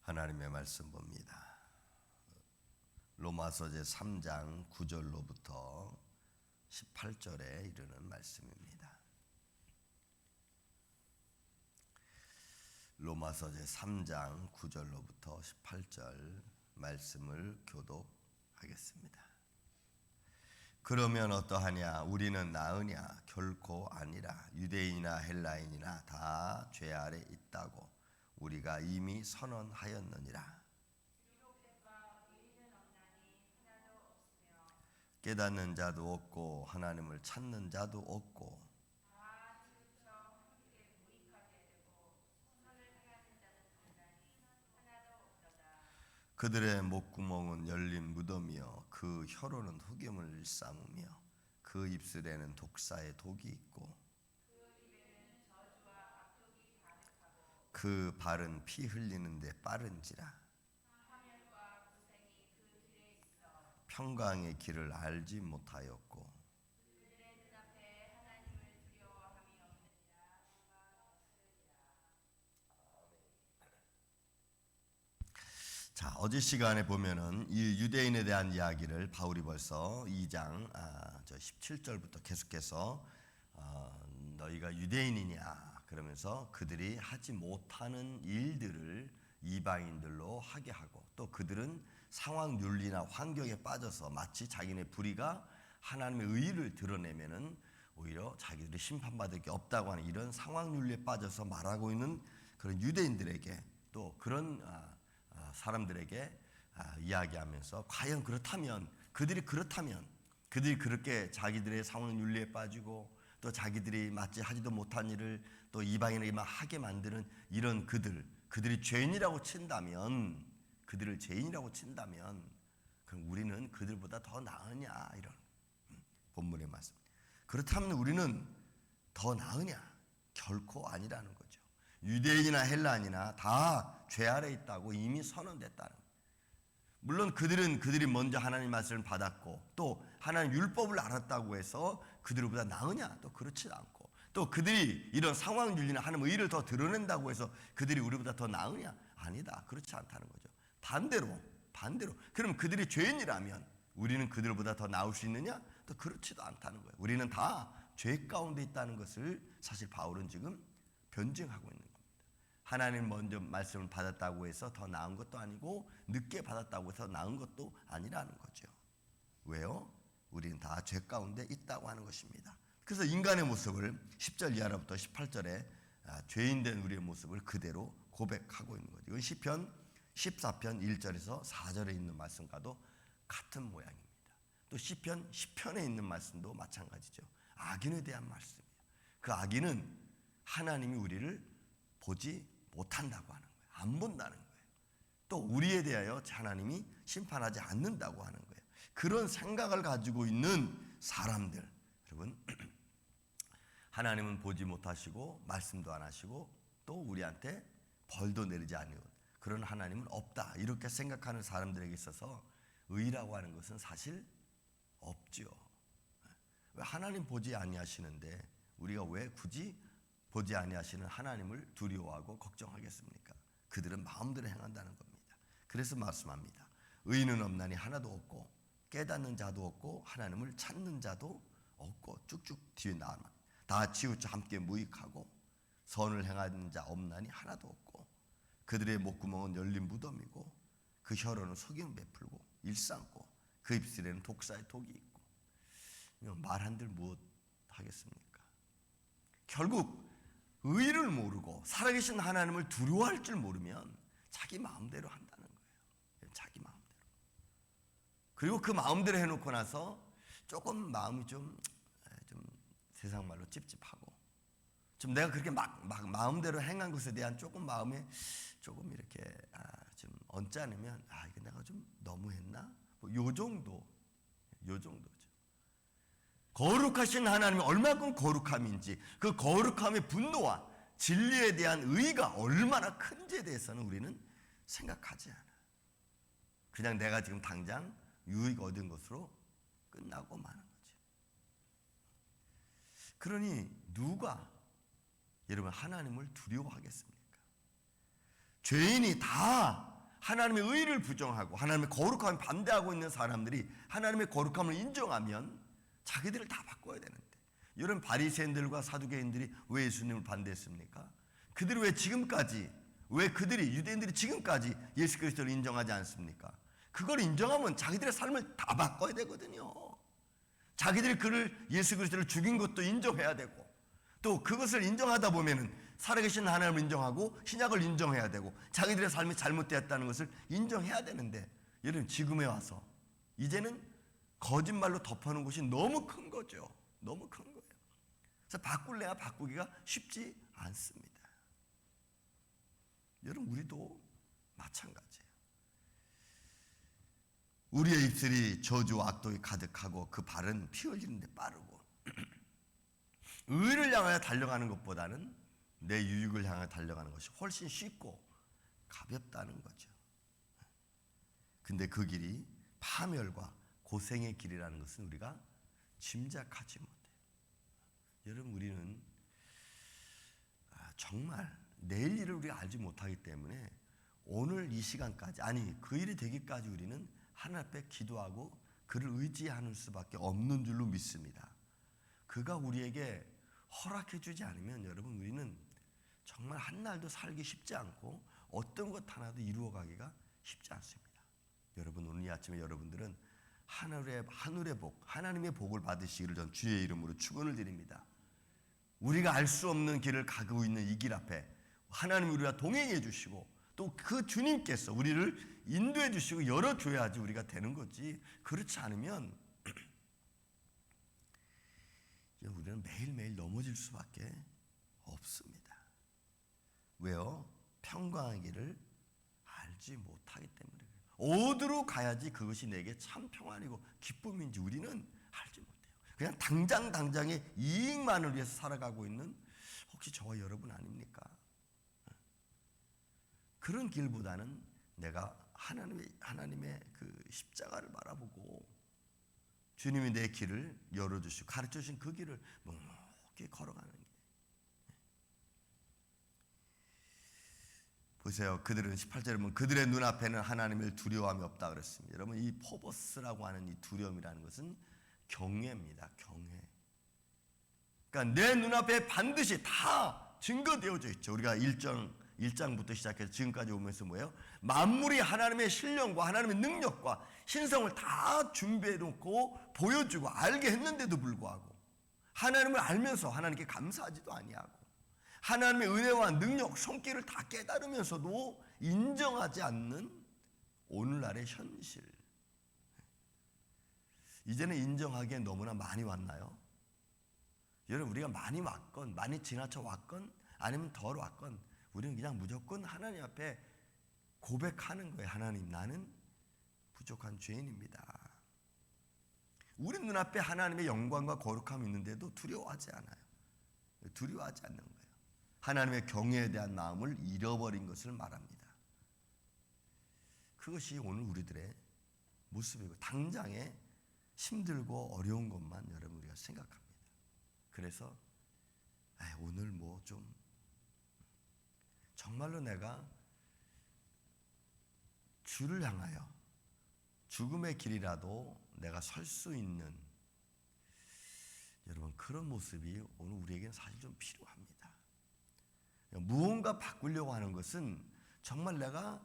하나님의 말씀 봅니다. 로마서 제3장 9절로부터 18절에 이르는 말씀입니다. 로마서 제3장 9절로부터 18절 말씀을 교독하겠습니다. 그러면 어떠하냐? 우리는 나으냐? 결코 아니라. 유대인이나 헬라인이나 다 죄 아래 있다고 우리가 이미 선언하였느니라. 깨닫는 자도 없고 하나님을 찾는 자도 없고 그들의 목구멍은 열린 무덤이요 그 혀로는 흑염을 일삼으며 그 입술에는 독사의 독이 있고 그 발은 피 흘리는데 빠른지라. 평강의 길을 알지 못하였고 자, 어제 시간에 보면은 이 유대인에 대한 이야기를 바울이 벌써 2장 17절부터 계속해서 너희가 유대인이냐 그러면서 그들이 하지 못하는 일들을 이방인들로 하게 하고 또 그들은 상황 윤리나 환경에 빠져서 마치 자기네 불의가 하나님의 의의를 드러내면은 오히려 자기들이 심판받을 게 없다고 하는 이런 상황 윤리에 빠져서 말하고 있는 그런 유대인들에게 또 그런 사람들에게 이야기하면서 과연 그렇다면 그들이 그렇게 자기들의 상황 윤리에 빠지고 또 자기들이 마치 하지도 못한 일을 또 이방인에게만 하게 만드는 이런 그들이 죄인이라고 친다면 그들을 죄인이라고 친다면 그럼 우리는 그들보다 더 나으냐 이런 본문의 말씀. 그렇다면 우리는 더 나으냐? 결코 아니라는 거죠. 유대인이나 헬라인이나 다 죄 아래 있다고 이미 선언됐다는 거예요. 물론 그들이 먼저 하나님 말씀을 받았고 또 하나님 율법을 알았다고 해서 그들보다 나으냐? 또 그렇지 않고 또 그들이 이런 상황 윤리나 하나님의 의를 더 드러낸다고 해서 그들이 우리보다 더 나으냐? 아니다. 그렇지 않다는 거죠. 반대로 그럼 그들이 죄인이라면 우리는 그들보다 더 나을 수 있느냐? 또 그렇지도 않다는 거예요. 우리는 다 죄 가운데 있다는 것을 사실 바울은 지금 변증하고 있는 겁니다. 하나님 먼저 말씀을 받았다고 해서 더 나은 것도 아니고 늦게 받았다고 해서 나은 것도 아니라는 거죠. 왜요? 우리는 다 죄 가운데 있다고 하는 것입니다. 그래서 인간의 모습을 10절 이하로부터 18절에 죄인된 우리의 모습을 그대로 고백하고 있는 거죠. 이건 시편 14편 1절에서 4절에 있는 말씀과도 같은 모양입니다. 또 시편 10편에 있는 말씀도 마찬가지죠. 악인에 대한 말씀이에요. 그 악인은 하나님이 우리를 보지 못한다고 하는 거예요. 안 본다는 거예요. 또 우리에 대하여 하나님이 심판하지 않는다고 하는 거예요. 그런 생각을 가지고 있는 사람들, 여러분, 하나님은 보지 못하시고 말씀도 안 하시고 또 우리한테 벌도 내리지 않는 그런 하나님은 없다. 이렇게 생각하는 사람들에게 있어서 의라고 하는 것은 사실 없죠. 왜 하나님 보지 아니하시는데 우리가 왜 굳이 보지 아니하시는 하나님을 두려워하고 걱정하겠습니까? 그들은 마음대로 행한다는 겁니다. 그래서 말씀합니다. 의인은 없나니 하나도 없고 깨닫는 자도 없고 하나님을 찾는 자도 없고 쭉쭉 뒤에 나와 다 치우쳐 함께 무익하고 선을 행하는 자 없나니 하나도 없고 그들의 목구멍은 열린 무덤이고 그 혀로는 속임을 베풀고 일삼고 그 입술에는 독사의 독이 있고 말 한들 무엇 하겠습니까? 결국 의를 모르고 살아계신 하나님을 두려워할 줄 모르면 자기 마음대로 한다는 거예요. 자기 마음대로. 그리고 그 마음대로 해놓고 나서 조금 마음이 좀 세상 말로 찝찝하고 좀 내가 그렇게 막 마음대로 행한 것에 대한 조금 마음에 조금 이렇게 좀 언짢으면 이거 내가 좀 너무했나? 뭐 요 정도죠. 거룩하신 하나님이 얼마큼 거룩함인지 그 거룩함의 분노와 진리에 대한 의의가 얼마나 큰지에 대해서는 우리는 생각하지 않아. 그냥 내가 지금 당장 유익 얻은 것으로 끝나고 마는 거지. 그러니 누가 여러분 하나님을 두려워하겠습니까? 죄인이 다 하나님의 의를 부정하고 하나님의 거룩함을 반대하고 있는 사람들이 하나님의 거룩함을 인정하면 자기들을 다 바꿔야 되는데, 이런 바리새인들과 사두개인들이 왜 예수님을 반대했습니까? 그들이 왜 지금까지, 왜 그들이, 유대인들이 지금까지 예수 그리스도를 인정하지 않습니까? 그걸 인정하면 자기들의 삶을 다 바꿔야 되거든요. 자기들이 그를, 예수 그리스도를 죽인 것도 인정해야 되고, 또 그것을 인정하다 보면은 살아계신 하나님을 인정하고 신약을 인정해야 되고, 자기들의 삶이 잘못되었다는 것을 인정해야 되는데, 여러분 지금에 와서 이제는 거짓말로 덮어놓은 것이 너무 큰 거죠. 너무 큰 거예요. 그래서 바꿀래야 바꾸기가 쉽지 않습니다. 여러분 우리도 마찬가지예요. 우리의 입술이 저주와 악독이 가득하고 그 발은 피 흘리는데 빠르고 의를 향하여 달려가는 것보다는 내 유익을 향하여 달려가는 것이 훨씬 쉽고 가볍다는 거죠. 근데 그 길이 파멸과 고생의 길이라는 것은 우리가 짐작하지 못해요. 여러분 우리는 정말 내일 일을 우리가 알지 못하기 때문에 오늘 이 시간까지, 아니 그 일이 되기까지 우리는 하나님 앞에 기도하고 그를 의지하는 수밖에 없는 줄로 믿습니다. 그가 우리에게 허락해 주지 않으면 여러분 우리는 정말 한날도 살기 쉽지 않고 어떤 것 하나도 이루어가기가 쉽지 않습니다. 여러분 오늘 이 아침에 여러분들은 하늘의 복, 하나님의 복을 받으시기를 전 주의 이름으로 축원을 드립니다. 우리가 알 수 없는 길을 가고 있는 이 길 앞에 하나님이 우리와 동행해 주시고 또 그 주님께서 우리를 인도해 주시고 열어줘야지 우리가 되는 거지, 그렇지 않으면 우리는 매일매일 넘어질 수밖에 없습니다. 왜요? 평강의 길을 알지 못하기 때문에. 어디로 가야지 그것이 내게 참 평안이고 기쁨인지 우리는 알지 못해요. 그냥 당장의 이익만을 위해서 살아가고 있는 혹시 저와 여러분 아닙니까? 그런 길보다는 내가 하나님의 그 십자가를 바라보고 주님이 내 길을 열어주시고 가르쳐주신 그 길을 묵묵히 걸어가는 길. 보세요. 그들은 18절에 보면 그들의 눈앞에는 하나님을 두려워함이 없다 그랬습니다. 여러분 이 포버스라고 하는 이 두려움이라는 것은 경외입니다. 경외. 그러니까 내 눈앞에 반드시 다 증거되어져 있죠. 우리가 1장부터 시작해서 지금까지 오면서 뭐예요? 만물이 하나님의 신령과 하나님의 능력과 신성을 다 준비해 놓고 보여주고 알게 했는데도 불구하고 하나님을 알면서 하나님께 감사하지도 아니하고 하나님의 은혜와 능력, 손길을 다 깨달으면서도 인정하지 않는 오늘날의 현실. 이제는 인정하기에 너무나 많이 왔나요? 여러분 우리가 많이 왔건 많이 지나쳐 왔건 아니면 덜 왔건 우리는 그냥 무조건 하나님 앞에 고백하는 거예요. 하나님, 나는 부족한 죄인입니다. 우리 눈앞에 하나님의 영광과 거룩함이 있는데도 두려워하지 않아요. 두려워하지 않는 거예요. 하나님의 경외에 대한 마음을 잃어버린 것을 말합니다. 그것이 오늘 우리들의 모습이고 당장에 힘들고 어려운 것만 여러분 우리가 생각합니다. 그래서 오늘 뭐 좀 정말로 내가 주를 향하여 죽음의 길이라도 내가 설 수 있는 여러분 그런 모습이 오늘 우리에게는 사실 좀 필요합니다. 무언가 바꾸려고 하는 것은 정말 내가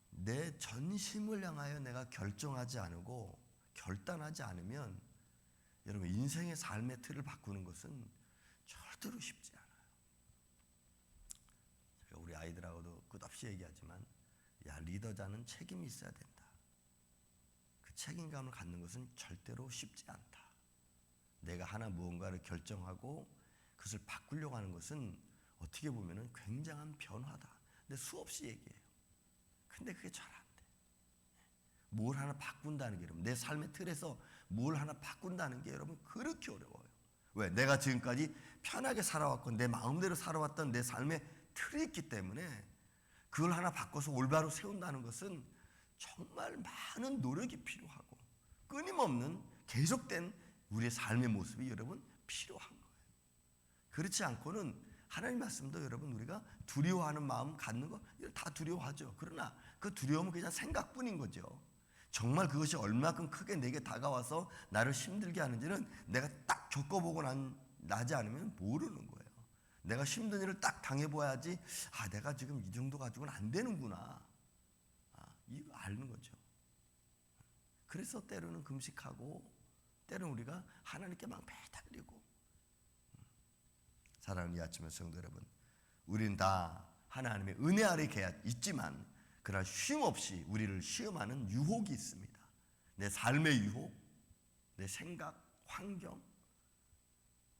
내 전심을 향하여 내가 결정하지 않고 결단하지 않으면 여러분 인생의 삶의 틀을 바꾸는 것은 절대로 쉽지 않아요. 제가 우리 아이들하고도 끝없이 얘기하지만 야, 리더자는 책임이 있어야 된다. 그 책임감을 갖는 것은 절대로 쉽지 않다. 내가 하나 무언가를 결정하고 그것을 바꾸려고 하는 것은 어떻게 보면 굉장한 변화다. 근데 수없이 얘기해요. 근데 그게 잘 안 돼. 뭘 하나 바꾼다는 게 여러분, 내 삶의 틀에서 뭘 하나 바꾼다는 게 여러분 그렇게 어려워요. 왜? 내가 지금까지 편하게 살아왔건 내 마음대로 살아왔던 내 삶의 틀이 있기 때문에 그걸 하나 바꿔서 올바로 세운다는 것은 정말 많은 노력이 필요하고 끊임없는 계속된 우리의 삶의 모습이 여러분 필요한 거예요. 그렇지 않고는 하나님 말씀도 여러분 우리가 두려워하는 마음 갖는 거 다 두려워하죠. 그러나 그 두려움은 그냥 생각뿐인 거죠. 정말 그것이 얼마큼 크게 내게 다가와서 나를 힘들게 하는지는 내가 딱 겪어보고 나지 않으면 모르는 거예요. 내가 힘든 일을 딱 당해봐야지 내가 지금 이 정도 가지고는 안 되는구나. 이거 아는 거죠. 그래서 때로는 금식하고 때로는 우리가 하나님께 막 매달리고. 사랑하는 이 아침의 성도 여러분, 우리는 다 하나님의 은혜 아래 있지만 그러나 쉼없이 우리를 시험하는 유혹이 있습니다. 내 삶의 유혹, 내 생각, 환경,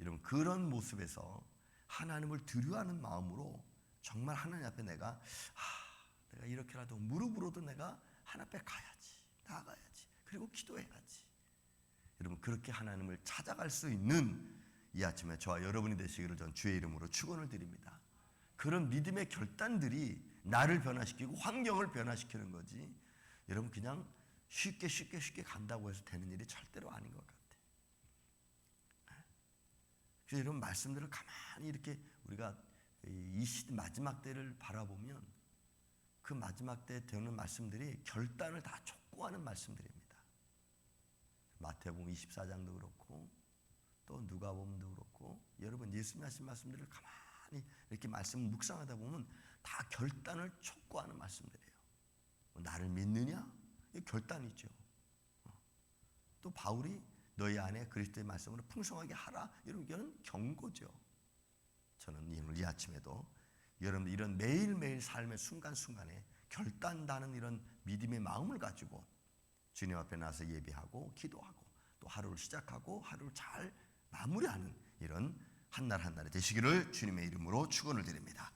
여러분 그런 모습에서 하나님을 두려워하는 마음으로 정말 하나님 앞에 내가 이렇게라도 무릎으로도 내가 하나님 앞에 가야지, 나가야지, 그리고 기도해야지. 여러분 그렇게 하나님을 찾아갈 수 있는 이 아침에 저와 여러분이 되시기를 전 주의 이름으로 축원을 드립니다. 그런 믿음의 결단들이 나를 변화시키고 환경을 변화시키는 거지, 여러분 그냥 쉽게 간다고 해서 되는 일이 절대로 아닌 것 같아요. 그래서 이런 말씀들을 가만히 이렇게 우리가 이 시대 마지막 때를 바라보면 그 마지막 때 되는 말씀들이 결단을 다 촉구하는 말씀들입니다. 마태복음 24장도 그렇고 또 누가복음도 그렇고 여러분 예수님 하신 말씀들을 가만히 이렇게 말씀을 묵상하다 보면 다 결단을 촉구하는 말씀들이에요. 나를 믿느냐? 이 결단이죠. 또 바울이 너희 안에 그리스도의 말씀으로 풍성하게 하라. 이런 경고죠. 저는 오늘 이 아침에도 여러분들 이런 매일매일 삶의 순간순간에 결단다는 이런 믿음의 마음을 가지고 주님 앞에 나서 예배하고 기도하고 또 하루를 시작하고 하루를 잘 마무리하는 이런 한 날 한 날이 되시기를 주님의 이름으로 축원을 드립니다.